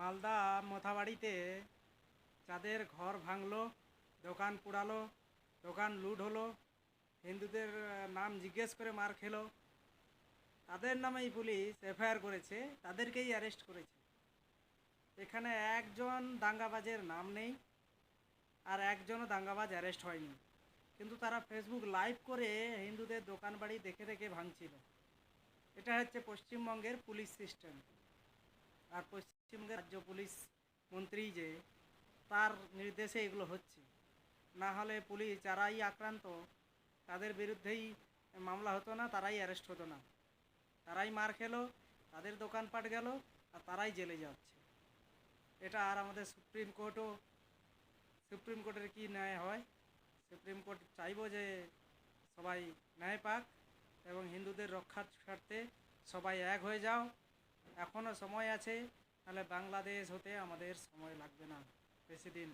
মালদা মোথাবাড়িতে যাদের ঘর ভাঙলো, দোকান পোড়ালো, দোকান লুট হলো, হিন্দুদের নাম জিজ্ঞেস করে মার খেলো, তাদের নামেই পুলিশ এফআইআর করেছে, তাদেরকেই অ্যারেস্ট করেছে। এখানে একজন দাঙ্গাবাজের নাম নেই, আর একজনও দাঙ্গাবাজ অ্যারেস্ট হয়নি, কিন্তু তারা ফেসবুক লাইভ করে হিন্দুদের দোকান বাড়ি দেখে দেখে ভাঙছিল। এটা হচ্ছে পশ্চিমবঙ্গের পুলিশ সিস্টেম। আর পশ্চিমবঙ্গের রাজ্য পুলিশ মন্ত্রী যে, তার নির্দেশে এগুলো হচ্ছে। না হলে পুলিশ যারাই আক্রান্ত তাদের বিরুদ্ধেই মামলা হতো না, তারাই অ্যারেস্ট হতো না, তারাই মার খেলো, তাদের দোকানপাট গেল, আর তারাই জেলে যাচ্ছে। এটা আর আমাদের সুপ্রিম কোর্টের কি ন্যায় হয়? সুপ্রিম কোর্ট চাইবো যে সবাই ন্যায় পাক এবং হিন্দুদের রক্ষার স্বার্থে সবাই এক হয়ে যাও। এখনও সময় আছে, তাহলে বাংলাদেশ হতে আমাদের সময় লাগবে না বেশি দিন।